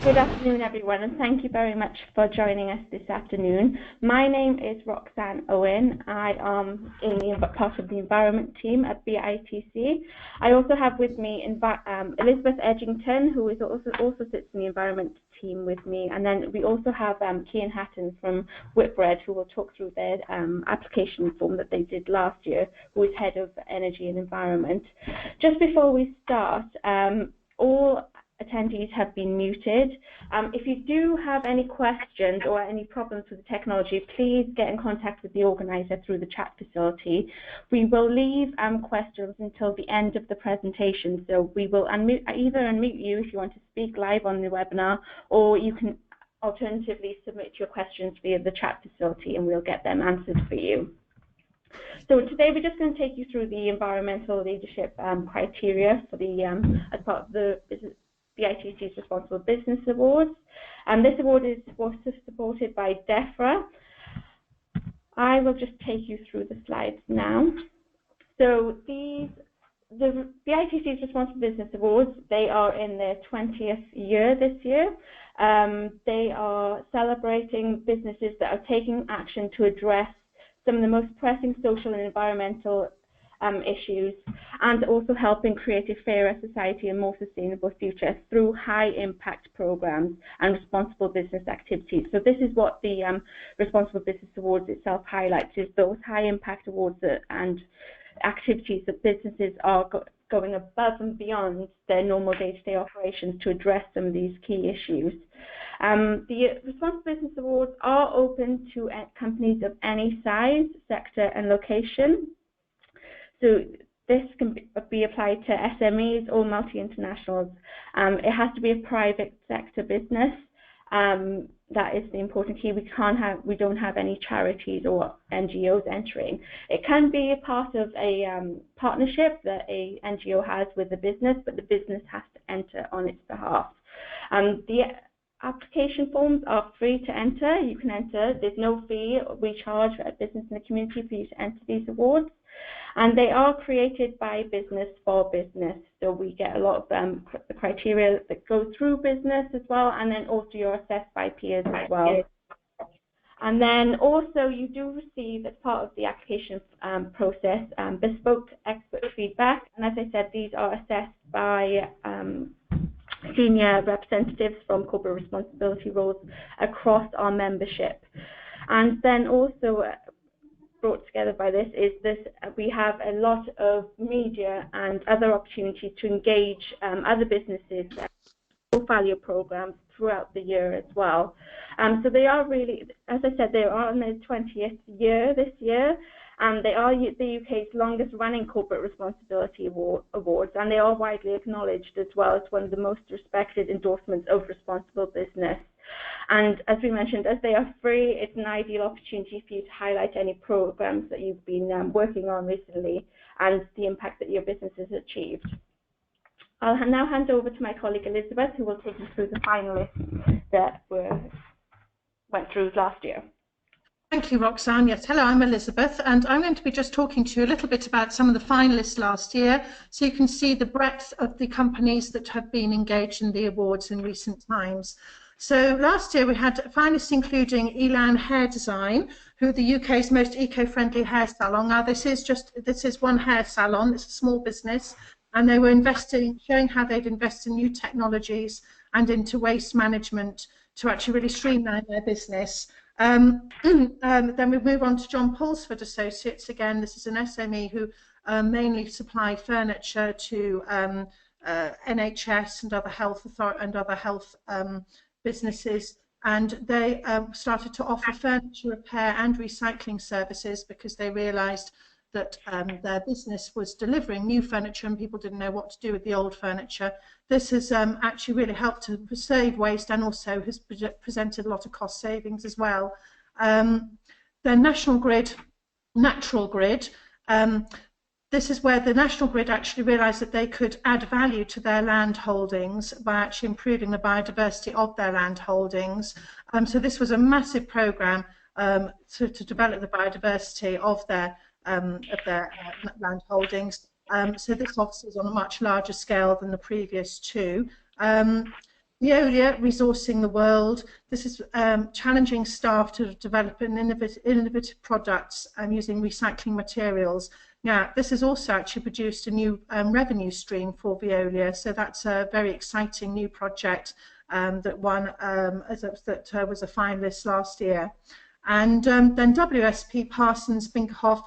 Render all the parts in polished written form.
Good afternoon, everyone, and thank you very much for joining us this afternoon. My name is Roxanne Owen. I am part of the environment team at BITC. I also have with me Elizabeth Edgington, who is also sits in the environment team with me, and then we also have Cian Hatton from Whitbread, who will talk through their application form that they did last year, who is head of energy and environment. Just before we start, all attendees have been muted. If you do have any questions or any problems with the technology, please get in contact with the organizer through the chat facility. We will leave questions until the end of the presentation, so we will either unmute you if you want to speak live on the webinar, or you can alternatively submit your questions via the chat facility and we'll get them answered for you. So today we're just going to take you through the environmental leadership criteria for the as part of the ITC's Responsible Business Awards, and this award was supported by Defra. I will just take you through the slides now. So the ITC's Responsible Business Awards, they are in their 20th year this year. They are celebrating businesses that are taking action to address some of the most pressing social and environmental issues, and also helping create a fairer society and more sustainable future through high impact programs and responsible business activities. So this is what the Responsible Business Awards itself highlights, is those high impact awards and activities that businesses are going above and beyond their normal day-to-day operations to address some of these key issues. The Responsible Business Awards are open to companies of any size, sector and location. So this can be applied to SMEs or multi-internationals. It has to be a private sector business. That is the important key. We don't have any charities or NGOs entering. It can be a part of a partnership that a NGO has with the business, but the business has to enter on its behalf. The application forms are free to enter. You can enter. There's no fee we charge a business in the community for you to enter these awards. And they are created by business for business. So we get a lot of the criteria that go through business as well, and then also you're assessed by peers as well. And then also you do receive, as part of the application process, bespoke expert feedback. And as I said, these are assessed by senior representatives from corporate responsibility roles across our membership. And then also brought together by this is we have a lot of media and other opportunities to engage other businesses profile your programs throughout the year as well. So they are really, as I said, they are on their 20th year this year, and they are the UK's longest running corporate responsibility awards, and they are widely acknowledged as well as one of the most respected endorsements of responsible business. And as we mentioned, as they are free, it's an ideal opportunity for you to highlight any programs that you've been working on recently and the impact that your business has achieved. I'll now hand over to my colleague Elizabeth, who will take you through the finalists that went through last year. Thank you, Roxanne. Yes, hello, I'm Elizabeth, and I'm going to be just talking to you a little bit about some of the finalists last year, so you can see the breadth of the companies that have been engaged in the awards in recent times. So last year we had finalists including Elan Hair Design, who are the UK's most eco-friendly hair salon. Now this is one hair salon, it's a small business, and they were showing how they'd invest in new technologies and into waste management to actually really streamline their business. Then we move on to John Paulsford Associates. Again, this is an SME who mainly supply furniture to NHS and other health businesses, and they started to offer furniture repair and recycling services because they realised that their business was delivering new furniture and people didn't know what to do with the old furniture. This has actually really helped to save waste and also has presented a lot of cost savings as well. Then National Grid, Natural Grid. This is where the National Grid actually realised that they could add value to their land holdings by actually improving the biodiversity of their land holdings. So this was a massive programme to develop the biodiversity of their land holdings. So this obviously is on a much larger scale than the previous two. Veolia, resourcing the world. This is challenging staff to develop an innovative products using recycling materials. Now, this has also actually produced a new revenue stream for Veolia, so that's a very exciting new project that won that was a finalist last year. And then WSP Parsons Binkerhoff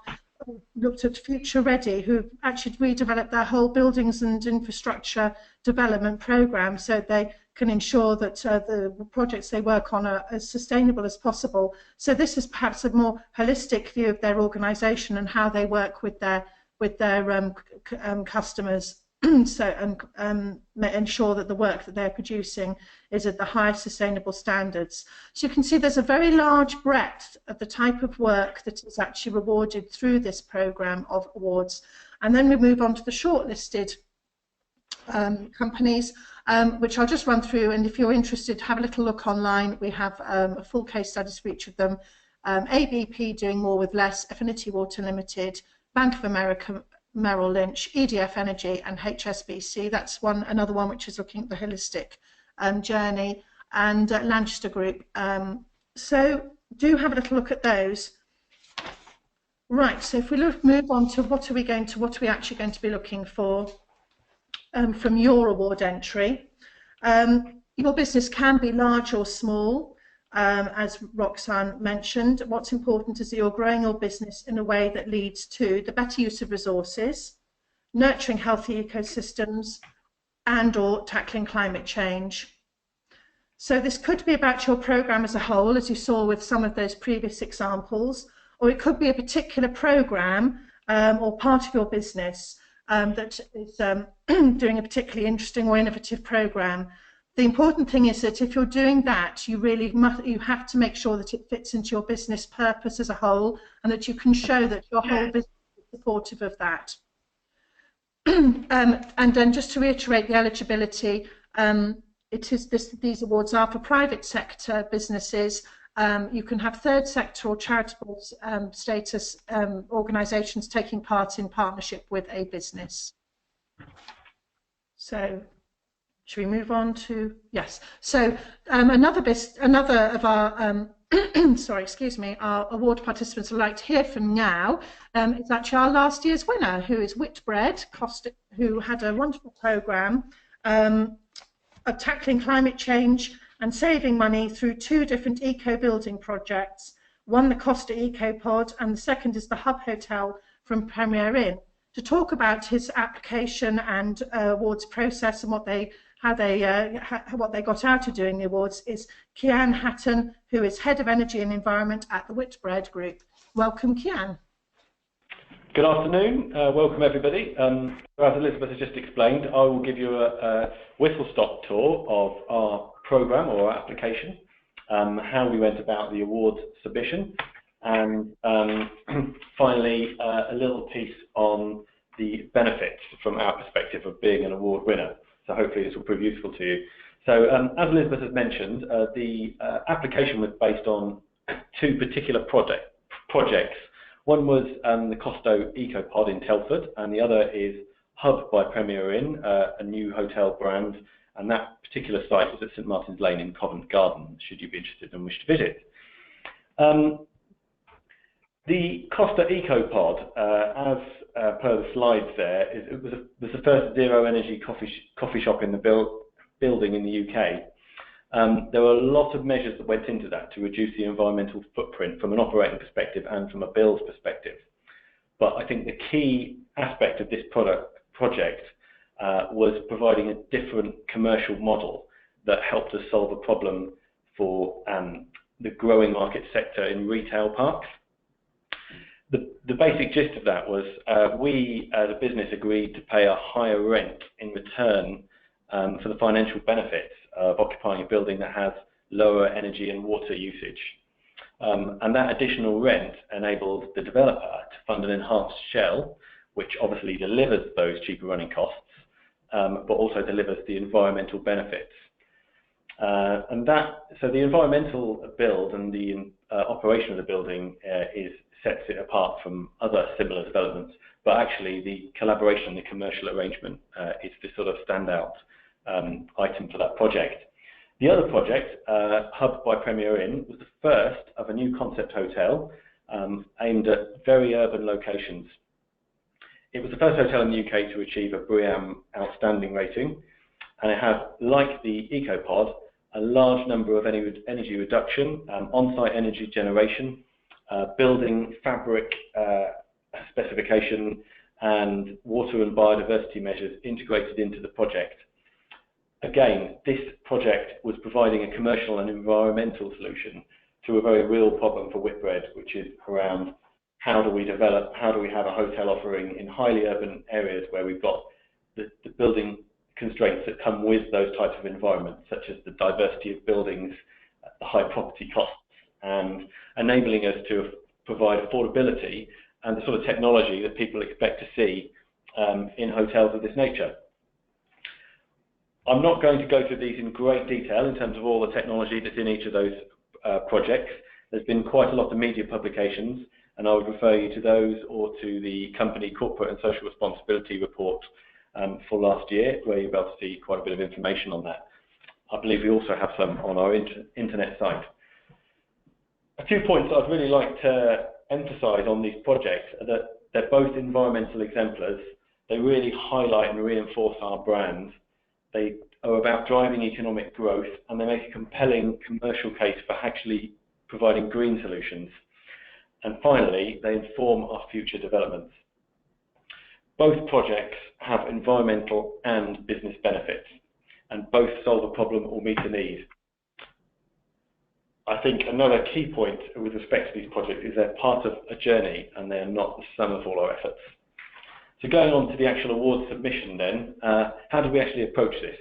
looked at Future Ready, who actually redeveloped their whole buildings and infrastructure development program so they can ensure that the projects they work on are as sustainable as possible. So this is perhaps a more holistic view of their organisation and how they work with their customers, so and ensure that the work that they're producing is at the highest sustainable standards. So you can see there's a very large breadth of the type of work that is actually rewarded through this programme of awards. And then we move on to the shortlisted companies, which I'll just run through, and if you're interested, have a little look online. We have a full case studies for each of them. ABP, Doing More with Less, Affinity Water Limited, Bank of America, Merrill Lynch, EDF Energy, and HSBC. That's another one which is looking at the holistic journey, and Lanchester Group. So do have a little look at those. Right, so if we move on to what are we actually going to be looking for from your award entry. Your business can be large or small, as Roxanne mentioned. What's important is that you're growing your business in a way that leads to the better use of resources, nurturing healthy ecosystems, and or tackling climate change. So this could be about your programme as a whole, as you saw with some of those previous examples, or it could be a particular programme or part of your business that is doing a particularly interesting or innovative programme. The important thing is that if you're doing that, you have to make sure that it fits into your business purpose as a whole, and that you can show that your whole business is supportive of that. And then just to reiterate the eligibility, these awards are for private sector businesses. You can have third sector or charitable status organisations taking part in partnership with a business. So should we move on to, yes. So another of our, sorry, excuse me, our award participants I'd like to hear from now is actually our last year's winner, who is Whitbread, who had a wonderful programme of tackling climate change and saving money through 2 different eco-building projects. One, the Costa Eco Pod, and the second is the Hub Hotel from Premier Inn. To talk about his application and awards process and what they got out of doing the awards is Kian Hatton, who is Head of Energy and Environment at the Whitbread Group. Welcome, Kian. Good afternoon. Welcome, everybody. As Elizabeth has just explained, I will give you a whistle-stop tour of our programme or our application, how we went about the award submission, and finally a little piece on the benefits from our perspective of being an award winner. So hopefully this will prove useful to you. So as Elizabeth has mentioned, the application was based on 2 particular projects. One was the Costa Eco Pod in Telford, and the other is Hub by Premier Inn, a new hotel brand, and that particular site is at St Martin's Lane in Covent Garden, should you be interested and wish to visit. The Costa Eco Pod, as per the slides there, it was the first zero-energy coffee shop in the building in the UK. There were a lot of measures that went into that to reduce the environmental footprint from an operating perspective and from a build perspective. But I think the key aspect of this project was providing a different commercial model that helped us solve a problem for the growing market sector in retail parks. The basic gist of that was we as a business agreed to pay a higher rent in return for the financial benefits of occupying a building that has lower energy and water usage. And that additional rent enables the developer to fund an enhanced shell, which obviously delivers those cheaper running costs, but also delivers the environmental benefits. So the environmental build and the operation of the building sets it apart from other similar developments, but actually the collaboration, the commercial arrangement is the sort of standout item for that project. The other project, Hub by Premier Inn, was the first of a new concept hotel aimed at very urban locations. It was the first hotel in the UK to achieve a BREEAM outstanding rating, and it had, like the EcoPod, a large number of energy reduction, on-site energy generation, building fabric specification, and water and biodiversity measures integrated into the project. Again, this project was providing a commercial and environmental solution to a very real problem for Whitbread, which is around how do we have a hotel offering in highly urban areas where we've got the building constraints that come with those types of environments, such as the diversity of buildings, the high property costs, and enabling us to provide affordability and the sort of technology that people expect to see in hotels of this nature. I'm not going to go through these in great detail in terms of all the technology that's in each of those projects. There's been quite a lot of media publications, and I would refer you to those or to the company corporate and social responsibility report for last year, where you'll be able to see quite a bit of information on that. I believe we also have some on our internet site. A few points I'd really like to emphasise on these projects are that they're both environmental exemplars. They really highlight and reinforce our brand. They are about driving economic growth, and they make a compelling commercial case for actually providing green solutions. And finally, they inform our future developments. Both projects have environmental and business benefits, and both solve a problem or meet a need. I think another key point with respect to these projects is they're part of a journey, and they're not the sum of all our efforts. So going on to the actual award submission then, how do we actually approach this?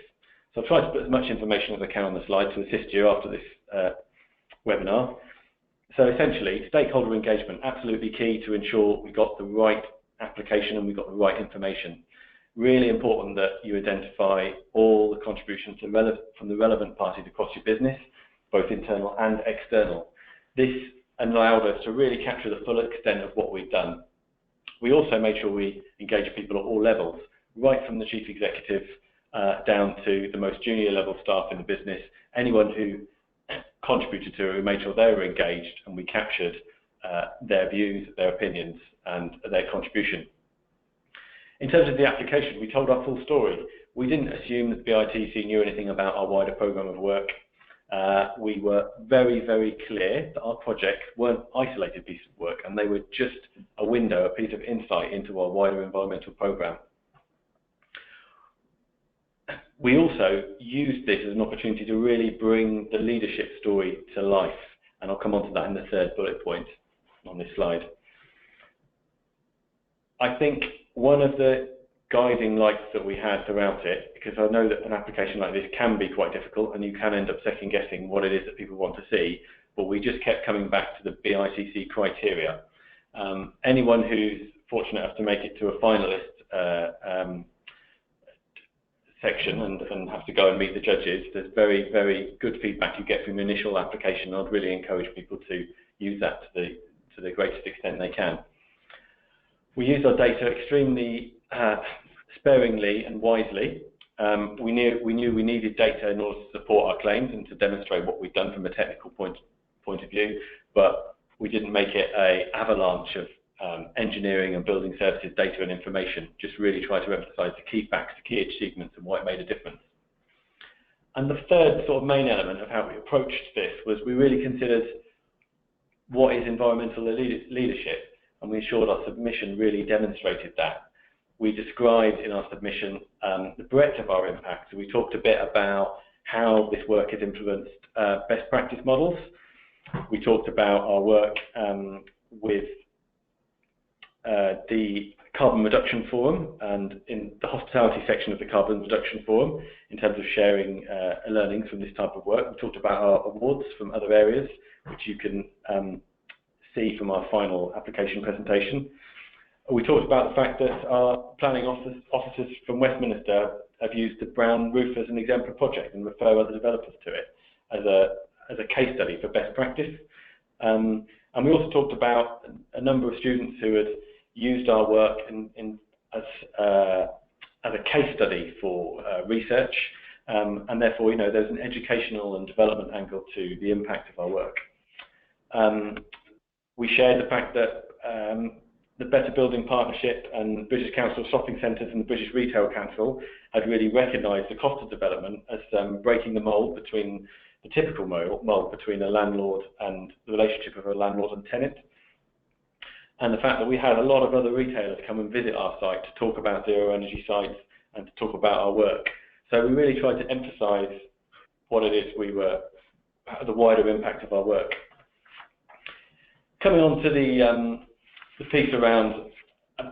So I've tried to put as much information as I can on the slide to assist you after this webinar. So essentially, stakeholder engagement, absolutely key to ensure we got the right application and we got the right information. Really important that you identify all the contributions from the relevant parties across your business, both internal and external. This allowed us to really capture the full extent of what we've done. We also made sure we engage people at all levels, right from the chief executive down to the most junior level staff in the business. Anyone who contributed to it, we made sure they were engaged, and we captured their views, their opinions, and their contribution. In terms of the application, we told our full story. We didn't assume that BITC knew anything about our wider programme of work. We were very, very clear that our projects weren't isolated pieces of work, and they were just a window, a piece of insight into our wider environmental programme. We also used this as an opportunity to really bring the leadership story to life, and I'll come on to that in the third bullet point on this slide. I think one of the guiding lights that we had throughout it, because I know that an application like this can be quite difficult and you can end up second guessing what it is that people want to see, but we just kept coming back to the BITC criteria. Anyone who's fortunate enough to make it to a finalist section and have to go and meet the judges, there's very, very good feedback you get from the initial application. I'd really encourage people to use that to the greatest extent they can. We used our data extremely sparingly and wisely. We knew we needed data in order to support our claims and to demonstrate what we've done from a technical point of view, but we didn't make it an avalanche of engineering and building services data and information. Just really try to emphasise the key facts, the key achievements, and why it made a difference. And the third sort of main element of how we approached this was we really considered what is environmental leadership, and we ensured our submission really demonstrated that. We described in our submission the breadth of our impact. So we talked a bit about how this work has influenced best practice models. We talked about our work with the Carbon Reduction Forum and in the hospitality section of the Carbon Reduction Forum in terms of sharing learnings from this type of work. We talked about our awards from other areas, which you can see from our final application presentation. We talked about the fact that our planning officers from Westminster have used the Brown Roof as an exemplar project and refer other developers to it as a case study for best practice. And we also talked about a number of students who had used our work as a case study for research, and therefore, there's an educational and development angle to the impact of our work. We shared the fact that the Better Building Partnership and British Council of Shopping Centres and the British Retail Council had really recognised the cost of development as breaking the mould between the typical mould between a landlord and the relationship of a landlord and tenant. And the fact that we had a lot of other retailers come and visit our site to talk about zero energy sites and to talk about our work. So we really tried to emphasise what it is the wider impact of our work. Coming on to the piece around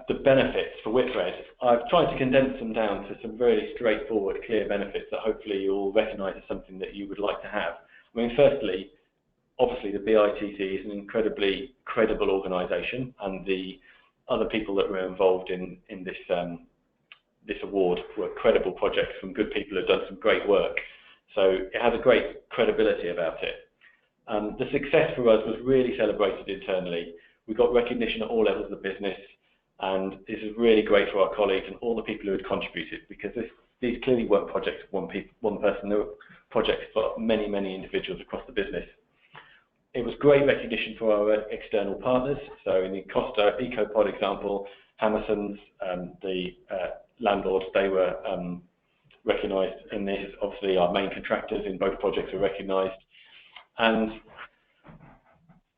the benefits for Whitbread, I've tried to condense them down to some really straightforward, clear benefits that hopefully you'll recognise as something that you would like to have. I mean, firstly, obviously the BITC is an incredibly credible organisation, and the other people that were involved in this award were credible projects from good people who've done some great work. So it has a great credibility about it. The success for us was really celebrated internally. We got recognition at all levels of the business, and this is really great for our colleagues and all the people who had contributed, because these clearly weren't projects of one person, they were projects for many, many individuals across the business. It was great recognition for our external partners. So in the Costa EcoPod example, Hammerson's, the landlords, they were recognised in this. Obviously our main contractors in both projects were recognised. And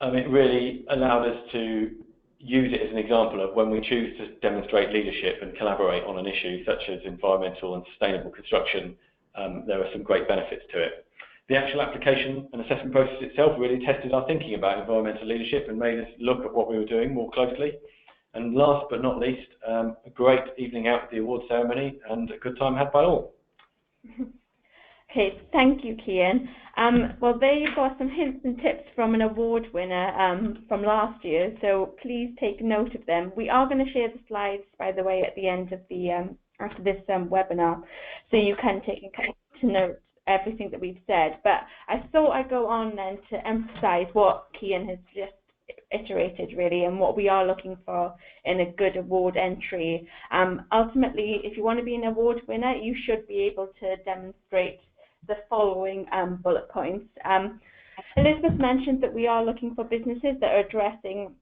it really allowed us to use it as an example of when we choose to demonstrate leadership and collaborate on an issue such as environmental and sustainable construction, there are some great benefits to it. The actual application and assessment process itself really tested our thinking about environmental leadership and made us look at what we were doing more closely. And last but not least, a great evening out at the award ceremony and a good time had by all. Okay, thank you, Kian. Well, there you've got some hints and tips from an award winner from last year, so please take note of them. We are going to share the slides, by the way, at the end of the after this webinar, so you can take to note everything that we've said. But I thought I'd go on then to emphasise what Kian has just iterated really, and what we are looking for in a good award entry. Ultimately, if you want to be an award winner, you should be able to demonstrate the following bullet points. Elizabeth mentioned that we are looking for businesses that are addressing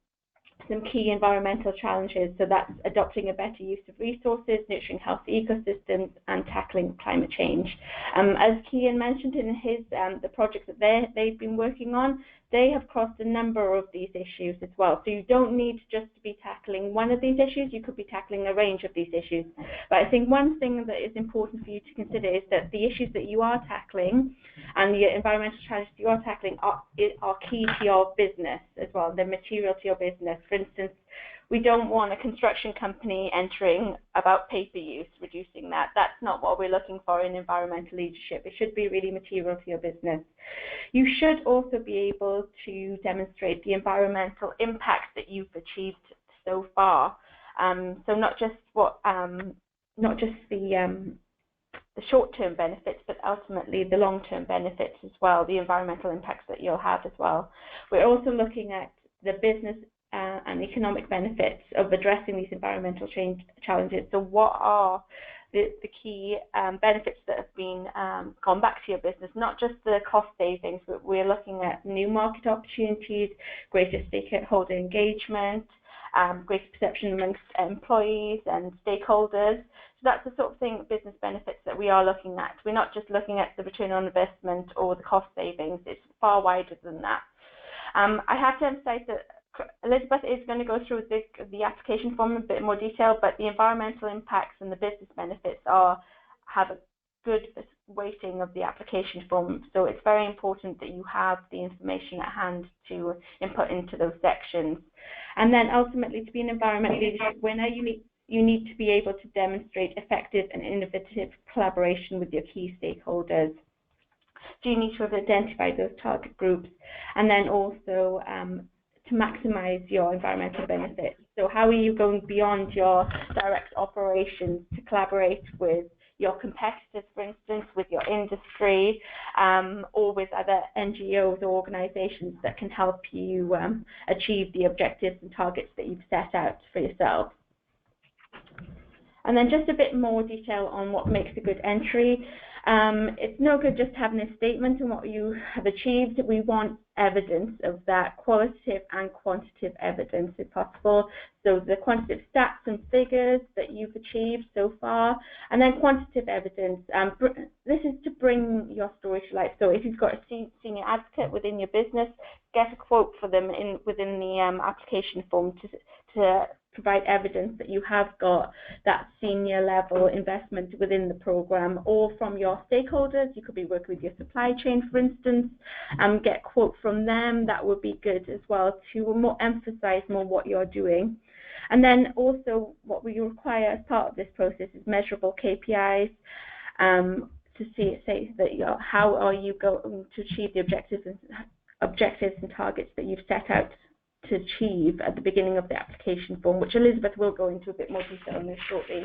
some key environmental challenges, so that's adopting a better use of resources, nurturing healthy ecosystems, and tackling climate change. As Kian mentioned in his the projects that they've been working on, they have crossed a number of these issues as well. So you don't need just to be tackling one of these issues, you could be tackling a range of these issues. But I think one thing that is important for you to consider is that the issues that you are tackling and the environmental challenges you are tackling are key to your business as well, they're material to your business. For instance, we don't want a construction company entering about paper use, reducing that. That's not what we're looking for in environmental leadership. It should be really material to your business. You should also be able to demonstrate the environmental impact that you've achieved so far. So not just the short-term benefits, but ultimately the long-term benefits as well, the environmental impacts that you'll have as well. We're also looking at the business and economic benefits of addressing these environmental change challenges. So what are the key benefits that have been gone back to your business, not just the cost savings, but we're looking at new market opportunities, greater stakeholder engagement, greater perception amongst employees and stakeholders. So that's the sort of thing, business benefits, that we are looking at. We're not just looking at the return on investment or the cost savings, it's far wider than that. I have to emphasize that Elizabeth is going to go through the application form in a bit more detail, but the environmental impacts and the business benefits have a good weighting of the application form. So it's very important that you have the information at hand to input into those sections. And then ultimately, to be an environmental leadership winner, you need to be able to demonstrate effective and innovative collaboration with your key stakeholders. So you need to have identified those target groups, and then also to maximize your environmental benefits. So how are you going beyond your direct operations to collaborate with your competitors, for instance, with your industry, or with other NGOs or organizations that can help you achieve the objectives and targets that you've set out for yourself. And then just a bit more detail on what makes a good entry. It's no good just having a statement on what you have achieved. We want evidence of that, qualitative and quantitative evidence if possible. So the quantitative stats and figures that you've achieved so far, and then quantitative evidence. This is to bring your story to life. So if you've got a senior advocate within your business, get a quote for them within the application form to provide evidence that you have got that senior level investment within the program, or from your stakeholders. You could be working with your supply chain, for instance, get a quote from them. That would be good as well to emphasize more what you're doing. And then also what we require as part of this process is measurable KPIs to say that how are you going to achieve the objectives and targets that you've set out to achieve at the beginning of the application form, which Elizabeth will go into a bit more detail on this shortly.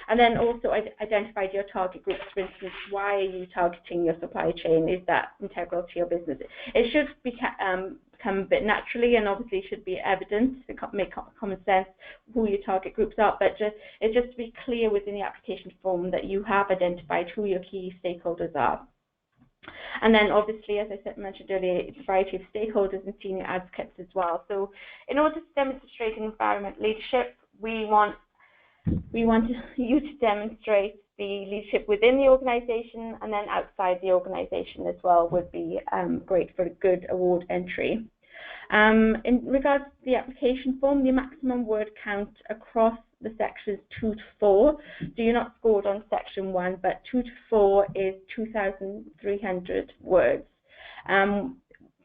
And then also identified your target groups. For instance, why are you targeting your supply chain? Is that integral to your business? It should become a bit naturally, and obviously should be evident to make common sense who your target groups are, but it's just to be clear within the application form that you have identified who your key stakeholders are. And then obviously, as I mentioned earlier, it's a variety of stakeholders and senior advocates as well. So in order to demonstrate environment leadership, we want you to demonstrate the leadership within the organisation, and then outside the organisation as well would be great for a good award entry. In regards to the application form, the maximum word count across the sections 2 to 4. So you're not scored on section 1, but 2 to 4 is 2,300 words.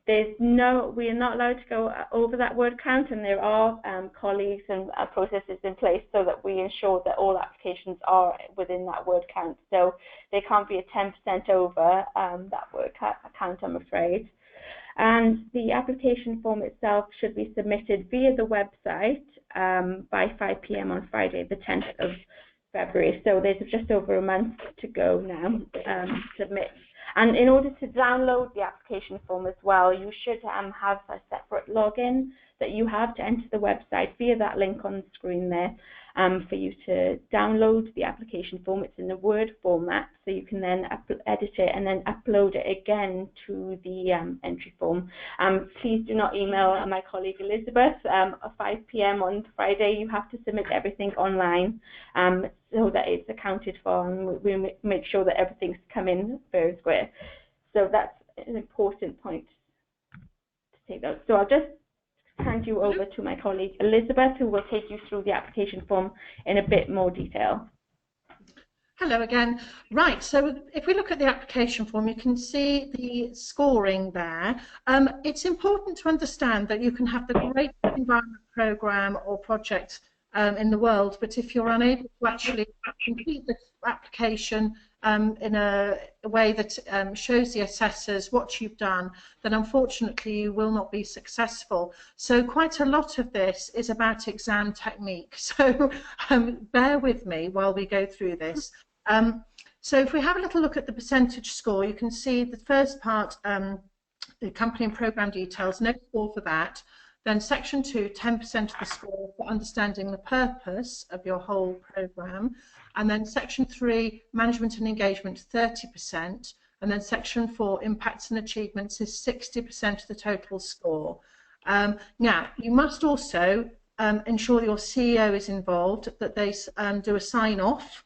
We are not allowed to go over that word count, and there are colleagues and processes in place so that we ensure that all applications are within that word count. So they can't be a 10% over that word count, I'm afraid. And the application form itself should be submitted via the website by 5 p.m. on Friday, the 10th of February. So there's just over a month to go now to submit. And in order to download the application form as well, you should have a separate login that you have to enter the website via that link on the screen there for you to download the application form. It's in the Word format, so you can then edit it and then upload it again to the entry form. Please do not email my colleague Elizabeth at 5 p.m. on Friday. You have to submit everything online so that it's accounted for, and we make sure that everything's come in fair and square. So that's an important point to take note. So I'll just hand you over to my colleague Elizabeth, who will take you through the application form in a bit more detail. Hello again. Right, so if we look at the application form, you can see the scoring there. It's important to understand that you can have the greatest environment program or project in the world, but if you're unable to actually complete the application in a way that shows the assessors what you've done, then unfortunately you will not be successful. So quite a lot of this is about exam technique. So bear with me while we go through this. So if we have a little look at the percentage score, you can see the first part, the company and program details, no score for that. Then section 2, 10% of the score for understanding the purpose of your whole program. And then section 3, management and engagement, 30%. And then section 4, impacts and achievements, is 60% of the total score. Now, you must also ensure your CEO is involved, that they do a sign-off,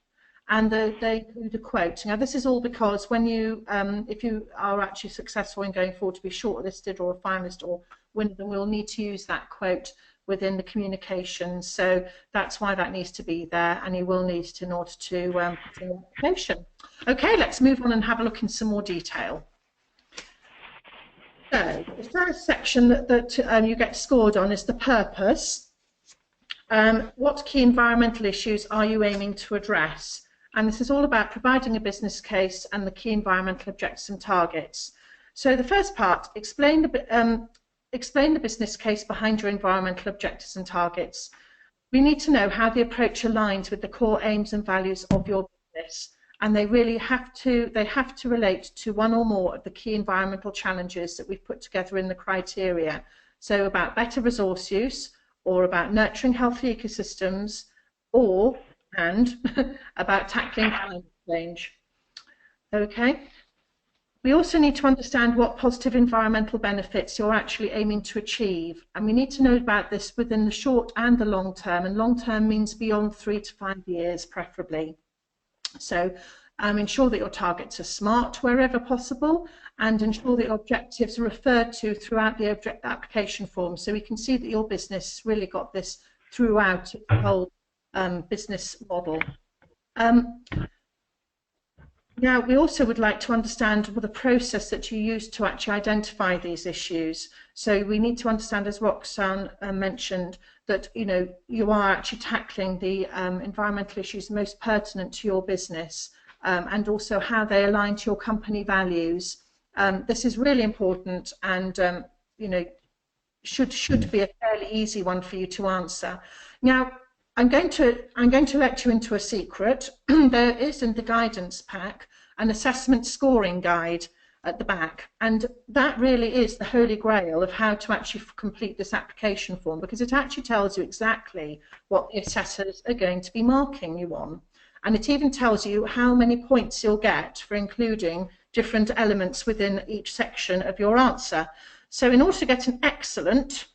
and they include a quote. Now, this is all because when you, if you are actually successful in going forward to be shortlisted or a finalist or winner, then we'll need to use that quote within the communications. So that's why that needs to be there, and you will need it in order to put in the application. Okay, let's move on and have a look in some more detail. So the first section that you get scored on is the purpose. What key environmental issues are you aiming to address? And this is all about providing a business case and the key environmental objectives and targets. So the first part, explain the business case behind your environmental objectives and targets. We need to know how the approach aligns with the core aims and values of your business, and they really have to relate to one or more of the key environmental challenges that we've put together in the criteria. So about better resource use, or about nurturing healthy ecosystems, and about tackling climate change. Okay. We also need to understand what positive environmental benefits you're actually aiming to achieve, and we need to know about this within the short and the long term, and long term means beyond 3 to 5 years preferably. So ensure that your targets are smart wherever possible, and ensure that your objectives are referred to throughout the application form, so we can see that your business really got this throughout its whole business model. Now, we also would like to understand the process that you use to actually identify these issues. So we need to understand, as Roxanne mentioned, that you are actually tackling the environmental issues most pertinent to your business, and also how they align to your company values. This is really important, and should be a fairly easy one for you to answer. Now, I'm going to let you into a secret. There is in the guidance pack an assessment scoring guide at the back, and that really is the holy grail of how to actually complete this application form, because it actually tells you exactly what the assessors are going to be marking you on, and it even tells you how many points you'll get for including different elements within each section of your answer. So in order to get an excellent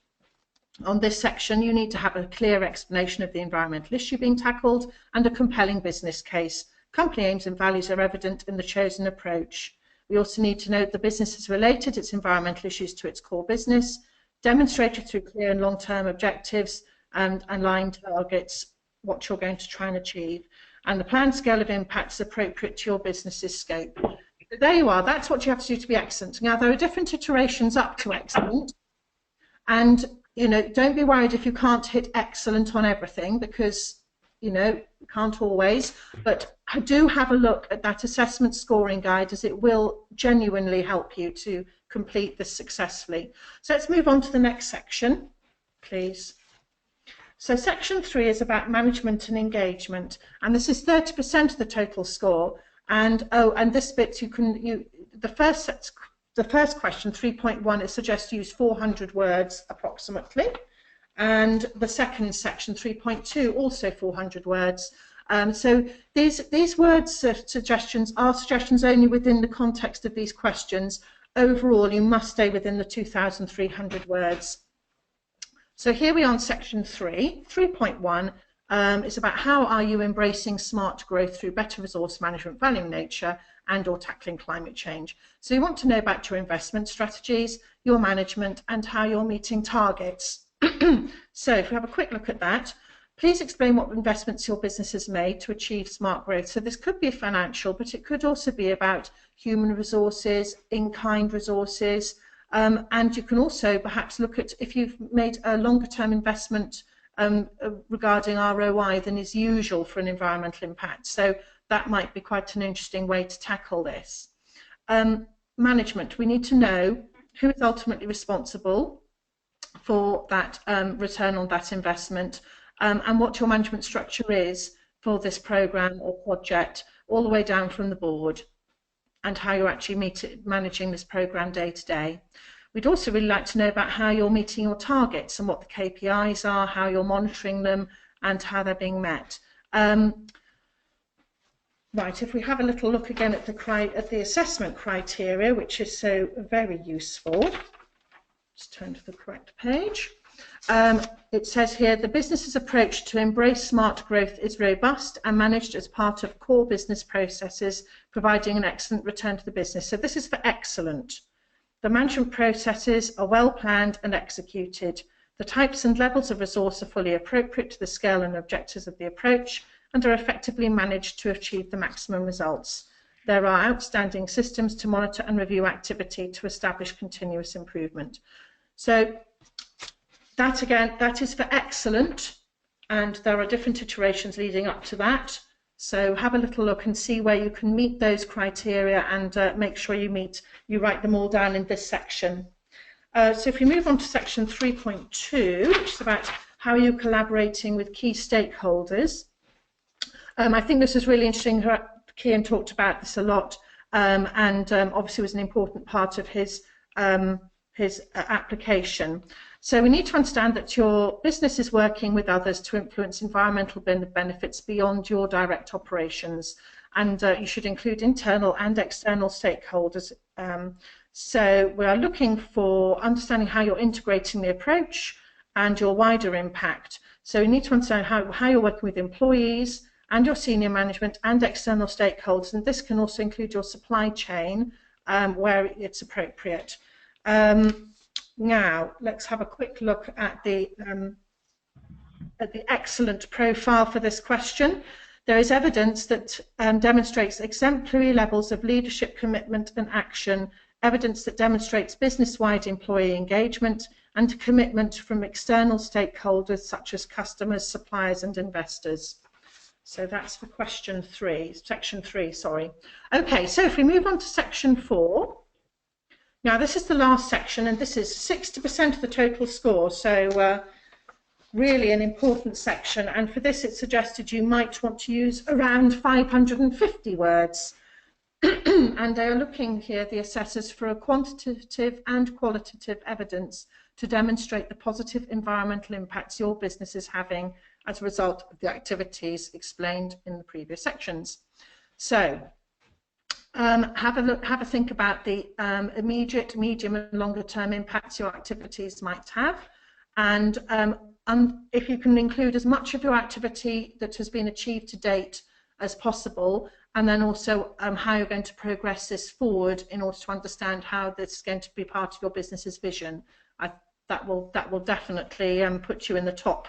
on this section, you need to have a clear explanation of the environmental issue being tackled and a compelling business case. Company aims and values are evident in the chosen approach. We also need to note the business has related its environmental issues to its core business, demonstrated through clear and long-term objectives and aligned targets, what you're going to try and achieve, and the planned scale of impact is appropriate to your business's scope. So there you are, that's what you have to do to be excellent. Now, there are different iterations up to excellent, and don't be worried if you can't hit excellent on everything, because you can't always, but do have a look at that assessment scoring guide, as it will genuinely help you to complete this successfully. So let's move on to the next section, please. So section 3 is about management and engagement, and this is 30% of the total score. And and this bit the first question, 3.1, it suggests you use 400 words approximately, and the second section, 3.2, also 400 words. So these words suggestions are suggestions only within the context of these questions. Overall, you must stay within the 2,300 words. So here we are on section 3, 3.1. It's about how are you embracing smart growth through better resource management, valuing nature, and or tackling climate change. So you want to know about your investment strategies, your management, and how you're meeting targets. So if we have a quick look at that, please explain what investments your business has made to achieve smart growth. So this could be financial, but it could also be about human resources, in-kind resources, and you can also perhaps look at if you've made a longer term investment regarding ROI than is usual for an environmental impact. So that might be quite an interesting way to tackle this. Management, we need to know who is ultimately responsible for that return on that investment, and what your management structure is for this program or project, all the way down from the board, and how you're actually managing this program day to day. We'd also really like to know about how you're meeting your targets and what the KPIs are, how you're monitoring them, and how they're being met. Right, if we have a little look again at the assessment criteria, which is so very useful. Just turn to the correct page. It says here, the business's approach to embrace smart growth is robust and managed as part of core business processes, providing an excellent return to the business. So this is for excellent. The management processes are well planned and executed. The types and levels of resource are fully appropriate to the scale and objectives of the approach and are effectively managed to achieve the maximum results. There are outstanding systems to monitor and review activity to establish continuous improvement. So that again, that is for excellent, and there are different iterations leading up to that. So have a little look and see where you can meet those criteria, and make sure you write them all down in this section. So if we move on to section 3.2, which is about how you're collaborating with key stakeholders. I think this is really interesting. Kian talked about this a lot, and obviously was an important part of his application. So we need to understand that your business is working with others to influence environmental benefits beyond your direct operations. and you should include internal and external stakeholders. So we are looking for understanding how you're integrating the approach and your wider impact. So you need to understand how you're working with employees and your senior management and external stakeholders, and this can also include your supply chain where it's appropriate. Now, let's have a quick look at the excellent profile for this question. There is evidence that demonstrates exemplary levels of leadership, commitment and action, evidence that demonstrates business-wide employee engagement, and commitment from external stakeholders such as customers, suppliers and investors. So that's for question 3, section 3, sorry. Okay, so if we move on to section 4, now this is the last section, and this is 60% of the total score, so really an important section, and for this it suggested you might want to use around 550 words. And they are looking here, the assessors, for a quantitative and qualitative evidence to demonstrate the positive environmental impacts your business is having as a result of the activities explained in the previous sections. So have a think about the immediate, medium and longer term impacts your activities might have, and if you can include as much of your activity that has been achieved to date as possible, and then also how you're going to progress this forward in order to understand how this is going to be part of your business's vision. That will definitely put you in the top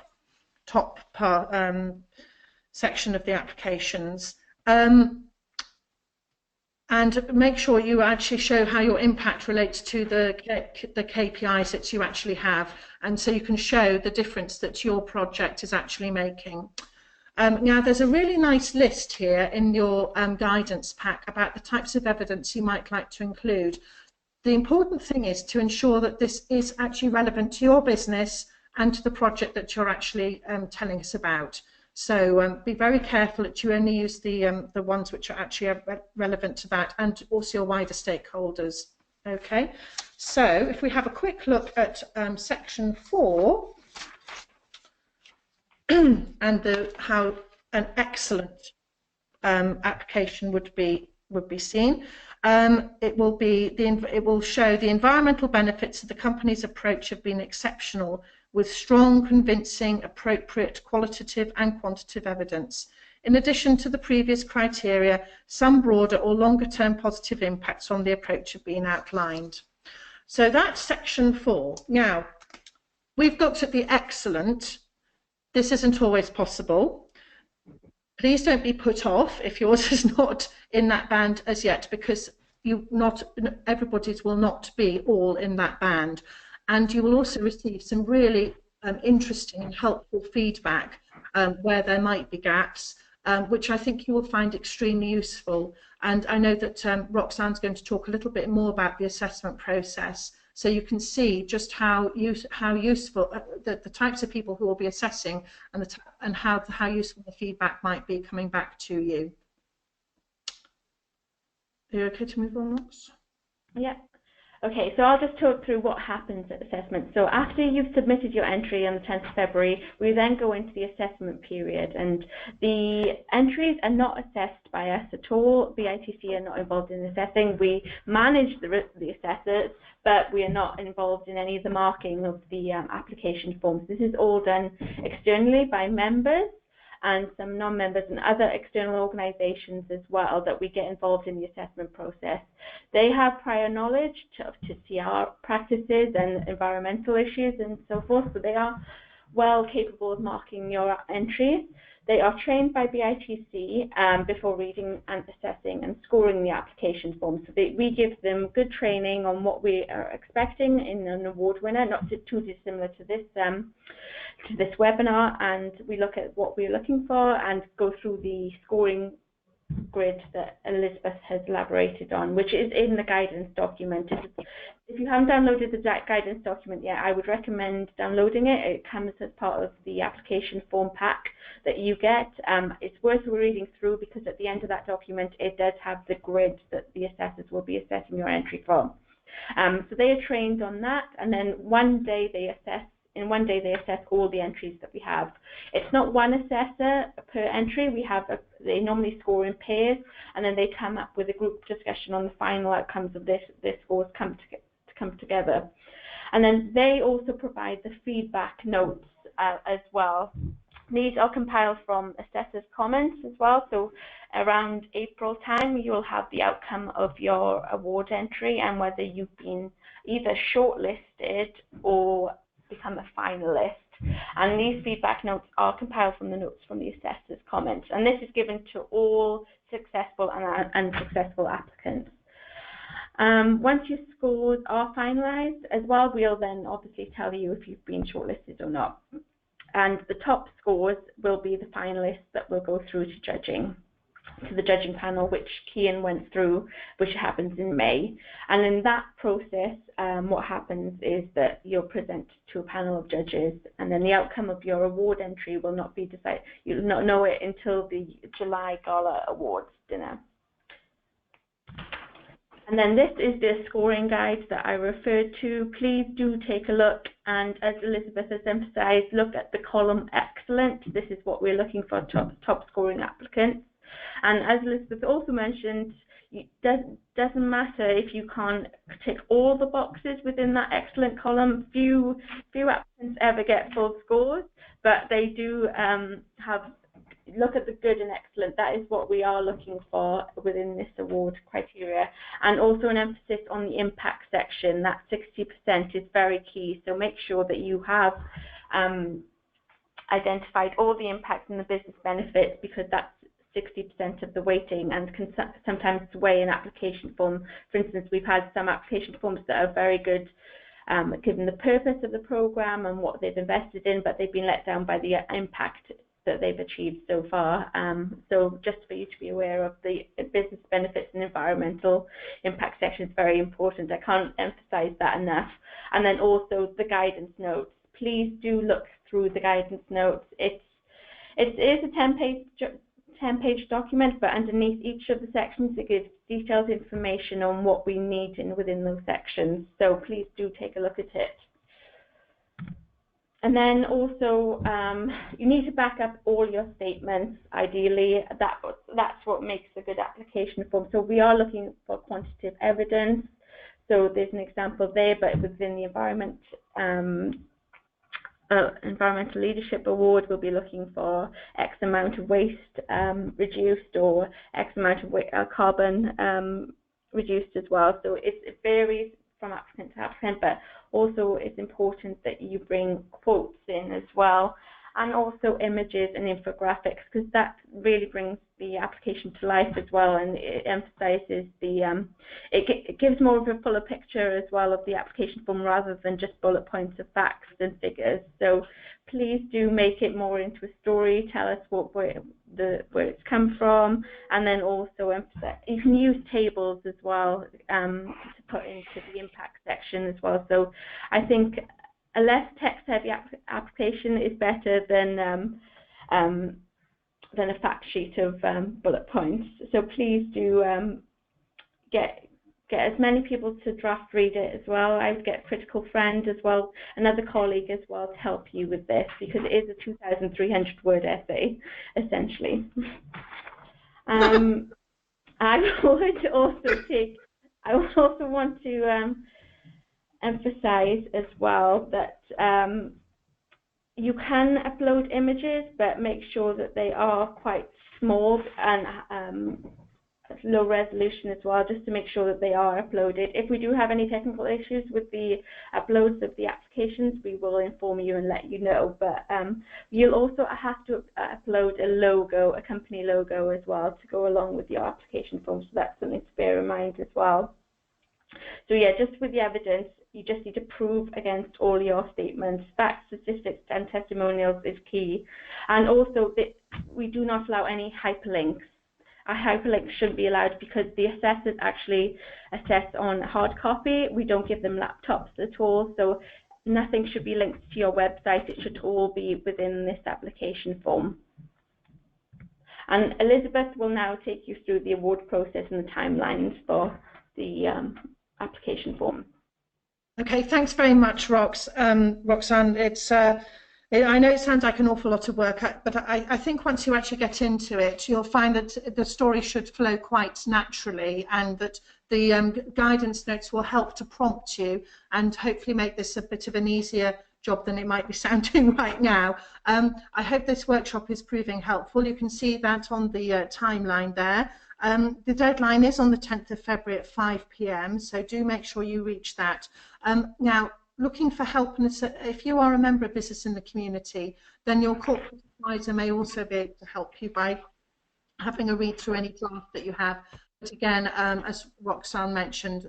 section of the applications. And make sure you actually show how your impact relates to the KPIs that you actually have, and so you can show the difference that your project is actually making. Now there's a really nice list here in your guidance pack about the types of evidence you might like to include. The important thing is to ensure that this is actually relevant to your business and to the project that you're actually telling us about. So be very careful that you only use the ones which are actually relevant to that, and also your wider stakeholders. Okay, so if we have a quick look at section 4 and how an excellent application would be seen. It will show the environmental benefits of the company's approach have been exceptional, with strong, convincing, appropriate, qualitative and quantitative evidence. In addition to the previous criteria, some broader or longer term positive impacts on the approach have been outlined. So that's section 4. Now, we've looked at the excellent. This isn't always possible. Please don't be put off if yours is not in that band as yet, because everybody's will not be all in that band. And you will also receive some really interesting and helpful feedback where there might be gaps, which I think you will find extremely useful. And I know that Roxanne's going to talk a little bit more about the assessment process, so you can see just how useful the types of people who will be assessing, and how useful the feedback might be coming back to you. Are you okay to move on, Rox? Yeah. Okay, so I'll just talk through what happens at assessment. So after you've submitted your entry on the 10th of February, we then go into the assessment period, and the entries are not assessed by us at all. BITC are not involved in assessing. We manage the assessors, but we are not involved in any of the marking of the application forms. This is all done externally by members and some non-members and other external organisations as well that we get involved in the assessment process. They have prior knowledge to CR practices and environmental issues and so forth, so they are well capable of marking your entries. They are trained by BITC before reading and assessing and scoring the application form. So we give them good training on what we are expecting in an award winner, not too dissimilar to this webinar, and we look at what we're looking for and go through the scoring grid that Elizabeth has elaborated on, which is in the guidance document. If you haven't downloaded the guidance document yet, I would recommend downloading it. It comes as part of the application form pack that you get. It's worth reading through, because at the end of that document it does have the grid that the assessors will be assessing your entry from. So they are trained on that, and then one day they assess in one day they assess all the entries that we have. It's not one assessor per entry. They normally score in pairs, and then they come up with a group discussion on the final outcomes of their scores come together. And then they also provide the feedback notes as well. These are compiled from assessors' comments as well. So around April time, you'll have the outcome of your award entry and whether you've been either shortlisted or become a finalist. And these feedback notes are compiled from the notes from the assessors' comments. And this is given to all successful and unsuccessful applicants. Once your scores are finalized as well, we'll then obviously tell you if you've been shortlisted or not. And the top scores will be the finalists that will go through to the judging panel, which Kian went through, which happens in May. And in that process, what happens is that you'll present to a panel of judges, and then the outcome of your award entry will not be decided. You'll not know it until the July Gala Awards dinner. And then this is the scoring guide that I referred to. Please do take a look, and as Elizabeth has emphasised, look at the column excellent. This is what we're looking for, top scoring applicants. And as Elizabeth also mentioned, it doesn't matter if you can't tick all the boxes within that excellent column. Few applicants ever get full scores, but they do look at the good and excellent. That is what we are looking for within this award criteria. And also an emphasis on the impact section. That 60% is very key. So make sure that you have identified all the impact and the business benefits, because that's 60% of the weighting and can sometimes sway an application form. For instance, we've had some application forms that are very good given the purpose of the program and what they've invested in, but they've been let down by the impact that they've achieved so far. So just for you to be aware of the business benefits and environmental impact section is very important. I can't emphasize that enough. And then also the guidance notes. Please do look through the guidance notes. It is a 10-page document, but underneath each of the sections it gives detailed information on what we need within those sections. So please do take a look at it. And then also, you need to back up all your statements, ideally. That's what makes a good application form. So we are looking for quantitative evidence. So there's an example there, but within the Environmental Leadership Award, we'll be looking for X amount of waste reduced, or X amount of carbon reduced as well. So it varies from applicant to applicant, but also it's important that you bring quotes in as well, and also images and infographics, because that really brings the application to life as well, and it emphasizes it gives more of a fuller picture as well of the application form, rather than just bullet points of facts and figures. So please do make it more into a story. Tell us where it's come from, and then also emphasize. You can use tables as well to put into the impact section as well. So I think a less text-heavy application is better than a fact sheet of bullet points. So please do get as many people to draft read it as well. I would get a critical friend as well, another colleague as well, to help you with this, because it is a 2,300-word essay, essentially. I would also want to emphasize as well that you can upload images, but make sure that they are quite small and low resolution as well, just to make sure that they are uploaded. If we do have any technical issues with the uploads of the applications, we will inform you and let you know. But you'll also have to upload a logo, a company logo as well, to go along with your application form. So that's something to bear in mind as well. So yeah, just with the evidence, you just need to prove against all your statements. Facts, statistics, and testimonials is key. And also, we do not allow any hyperlinks. A hyperlink shouldn't be allowed, because the assessors actually assess on hard copy. We don't give them laptops at all, so nothing should be linked to your website. It should all be within this application form. And Elizabeth will now take you through the award process and the timelines for the application form. Okay, thanks very much, Roxanne. I know it sounds like an awful lot of work, but I think once you actually get into it, you'll find that the story should flow quite naturally, and that the guidance notes will help to prompt you and hopefully make this a bit of an easier job than it might be sounding right now. I hope this workshop is proving helpful. You can see that on the timeline there. The deadline is on the 10th of February at 5 p.m, so do make sure you reach that. Now, looking for help, and if you are a member of business in the community, then your corporate advisor may also be able to help you by having a read through any draft that you have. But again, as Roxanne mentioned,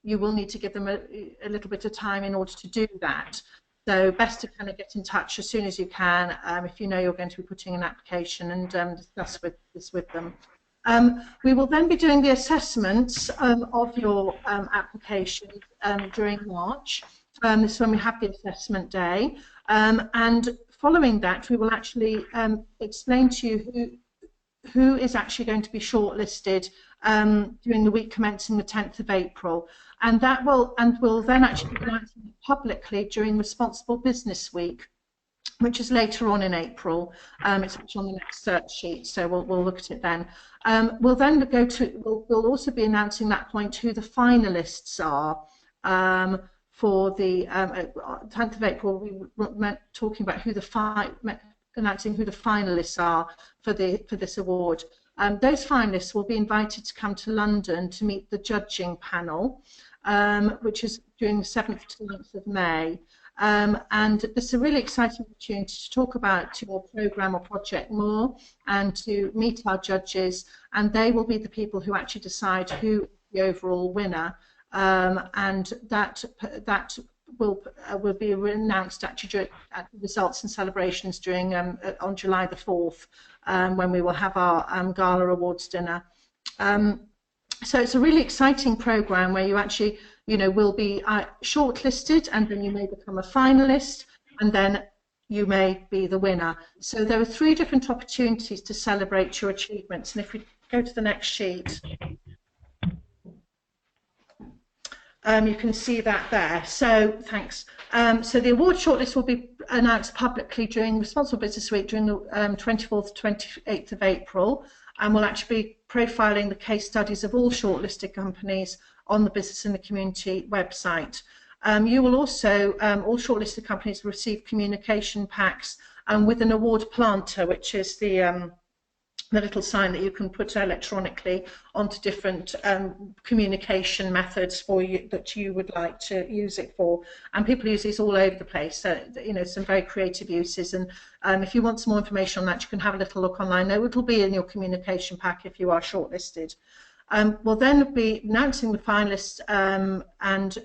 you will need to give them a little bit of time in order to do that. So best to kind of get in touch as soon as you can if you know you're going to be putting an application, and discuss this with them. We will then be doing the assessments of your application during March. This is when we have the assessment day, and following that we will actually explain to you who is actually going to be shortlisted during the week commencing the 10th of April, and will then actually be announced publicly during Responsible Business Week, which is later on in April. It's actually on the next search sheet, so we'll look at it then. We'll then we'll also be announcing at that point who the finalists are for the 10th of April. We were talking about announcing who the finalists are for this award. Those finalists will be invited to come to London to meet the judging panel, which is during the 7th to 9th of May. And it's a really exciting opportunity to talk about your programme or project more, and to meet our judges, and they will be the people who actually decide who is the overall winner, and that will be announced actually at the results and celebrations during on July the 4th, when we will have our gala awards dinner. So it's a really exciting programme where you actually will be shortlisted, and then you may become a finalist, and then you may be the winner. So there are 3 different opportunities to celebrate your achievements. And if we go to the next sheet, you can see that there. So thanks. So the award shortlist will be announced publicly during Responsible Business Week during the 24th to 28th of April, and we'll actually be profiling the case studies of all shortlisted companies on the Business in the Community website. You will also, all shortlisted companies will receive communication packs with an award planter, which is the little sign that you can put electronically onto different communication methods for you that you would like to use it for. And people use these all over the place, so some very creative uses. And if you want some more information on that, you can have a little look online. It will be in your communication pack if you are shortlisted. We'll then be announcing the finalists and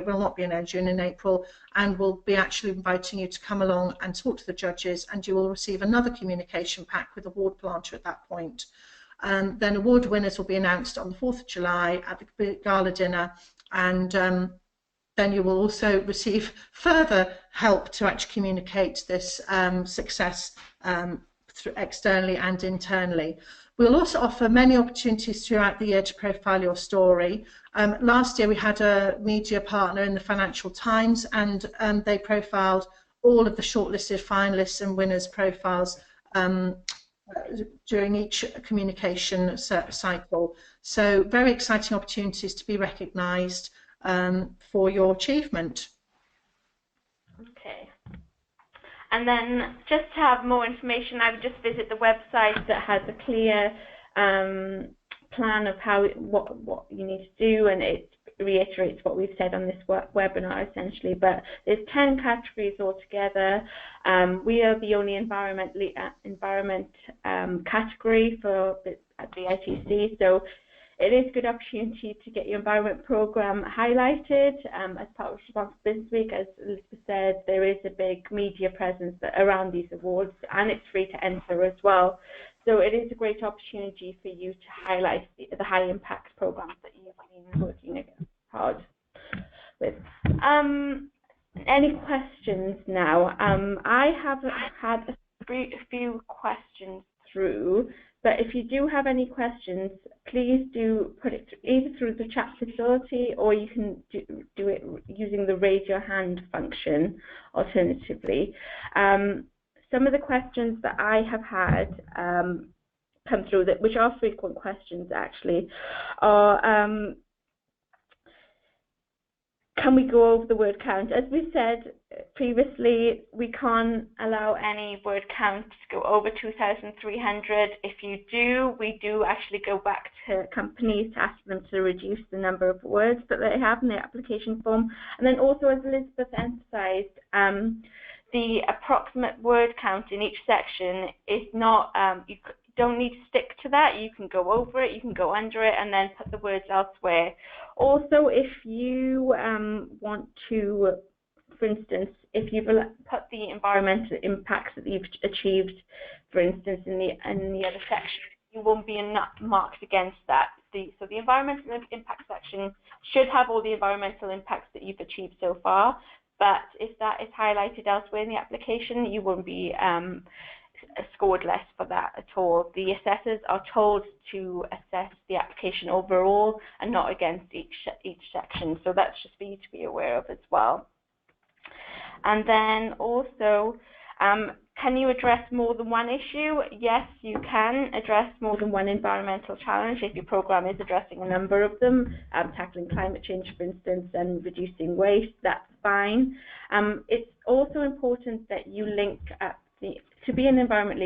we'll not be announcing in April, and we'll be actually inviting you to come along and talk to the judges, and you will receive another communication pack with award planter at that point. Then award winners will be announced on the 4th of July at the gala dinner, and then you will also receive further help to actually communicate this success externally and internally. We'll also offer many opportunities throughout the year to profile your story. Last year we had a media partner in the Financial Times, and they profiled all of the shortlisted finalists and winners' profiles during each communication cycle. So very exciting opportunities to be recognised for your achievement. Okay. And then just to have more information, I would just visit the website that has a clear plan of what you need to do, and it reiterates what we've said on this webinar essentially. But there's 10 categories altogether. We are the only environment category at BITC, so it is a good opportunity to get your environment program highlighted as part of Responsible Business Week. As Elizabeth said, there is a big media presence around these awards, and it's free to enter as well. So it is a great opportunity for you to highlight the high impact programs that you've been working hard with. Any questions now? I have had a few questions through, but if you do have any questions, please do put it either through the chat facility, or you can do it using the raise your hand function alternatively. Some of the questions that I have had come through, which are frequent questions actually, are can we go over the word count? As we said previously, we can't allow any word count to go over 2,300. If you do, we do actually go back to companies to ask them to reduce the number of words that they have in their application form. And then also, as Elizabeth emphasised, the approximate word count in each section is not, you don't need to stick to that. You can go over it, you can go under it, and then put the words elsewhere. Also, if you want to, for instance, if you've put the environmental impacts that you've achieved, for instance, in the other section, you won't be marked against that. So the environmental impact section should have all the environmental impacts that you've achieved so far, but if that is highlighted elsewhere in the application, you won't be scored less for that at all. The assessors are told to assess the application overall and not against each section, so that's just for you to be aware of as well. And then also, can you address more than one issue? Yes, you can address more than one environmental challenge if your program is addressing a number of them, tackling climate change, for instance, and reducing waste. That's fine. It's also important that you link up to be an Environment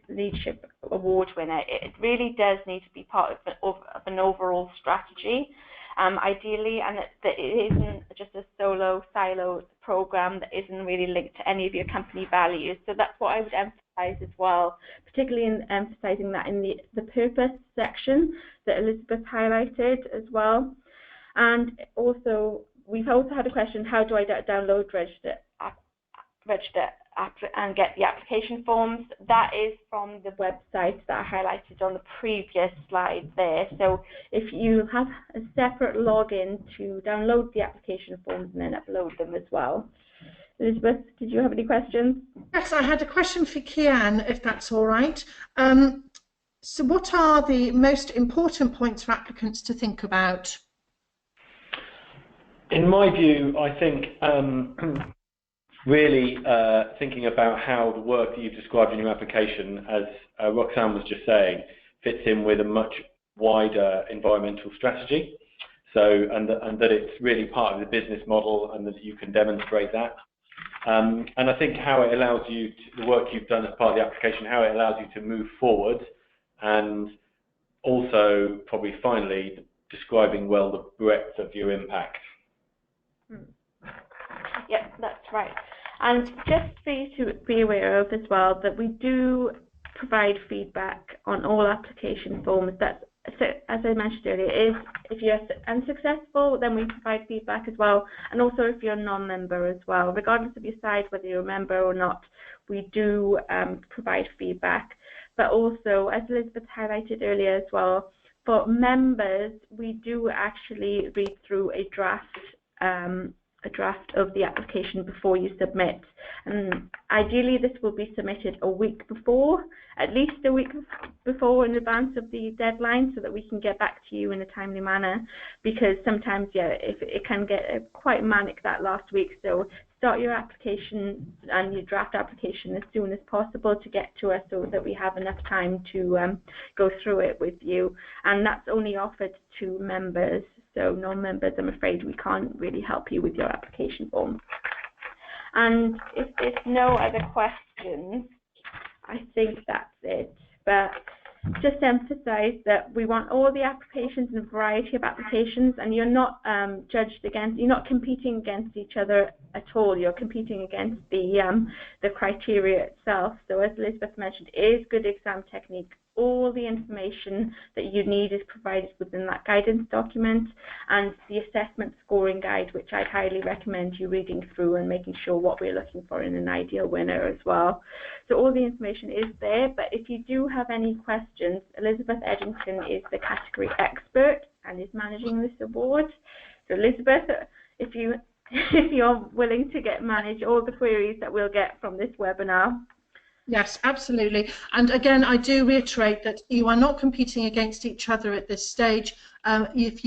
Leadership Award winner. It really does need to be part of an overall strategy, ideally, and that it isn't just a silo program that isn't really linked to any of your company values. So that's what I would emphasize as well, particularly in emphasizing that in the purpose section that Elizabeth highlighted as well. And also, we've also had a question, how do I download, register and get the application forms? That is from the website that I highlighted on the previous slide there. So if you have a separate login to download the application forms and then upload them as well. Elizabeth, did you have any questions? Yes, I had a question for Kian, if that's all right. So what are the most important points for applicants to think about? In my view, I think really thinking about how the work that you've described in your application, as Roxanne was just saying, fits in with a much wider environmental strategy. So, and that it's really part of the business model and that you can demonstrate that. And I think how it allows you, the work you've done as part of the application, how it allows you to move forward, and also probably finally describing well the breadth of your impact. Yep, that's right. And just for you to be aware of as well, that we do provide feedback on all application forms. That's, so, as I mentioned earlier, if you're unsuccessful, then we provide feedback as well, and also if you're a non-member as well. Regardless of your size, whether you're a member or not, we do provide feedback. But also, as Elizabeth highlighted earlier as well, for members, we do actually read through a draft of the application before you submit, and ideally this will be submitted a week before, at least a week before, in advance of the deadline, so that we can get back to you in a timely manner, because sometimes, yeah, if it can get quite manic that last week. So start your application and your draft application as soon as possible to get to us, so that we have enough time to go through it with you. And that's only offered to members. So non-members, I'm afraid we can't really help you with your application form. And if there's no other questions, I think that's it. But just to emphasize that we want all the applications and a variety of applications, and you're not judged against, you're not competing against each other at all. You're competing against the criteria itself. So as Elizabeth mentioned, it is good exam technique. All the information that you need is provided within that guidance document, and the assessment scoring guide, which I'd highly recommend you reading through and making sure what we're looking for in an ideal winner as well. So all the information is there, but if you do have any questions, Elizabeth Edgington is the category expert and is managing this award. So Elizabeth, if you're willing to manage all the queries that we'll get from this webinar. Yes, absolutely. And again, I do reiterate that you are not competing against each other at this stage. if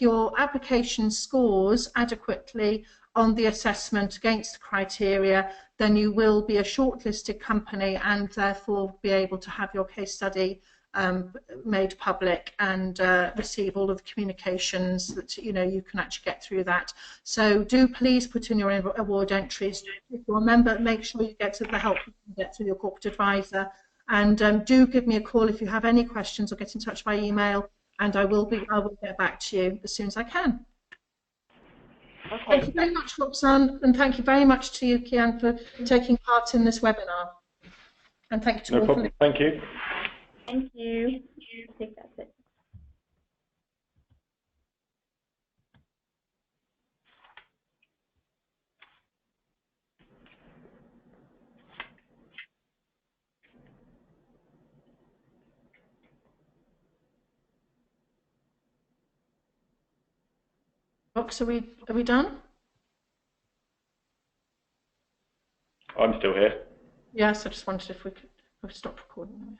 your application scores adequately on the assessment against the criteria, then you will be a shortlisted company and therefore be able to have your case study made public and receive all of the communications that you can actually get through that. So do please put in your award entries. If you're a member, make sure you get to the help you can get through your corporate advisor, and do give me a call if you have any questions, or get in touch by email, and I will get back to you as soon as I can. Okay. Thank you very much, Roxanne, and thank you very much to you, Kian, for taking part in this webinar. And thank you to all. No problem. Thank you. Thank you. I think that's it. Rox, are we done? I'm still here. Yes, I just wondered if we could stop recording.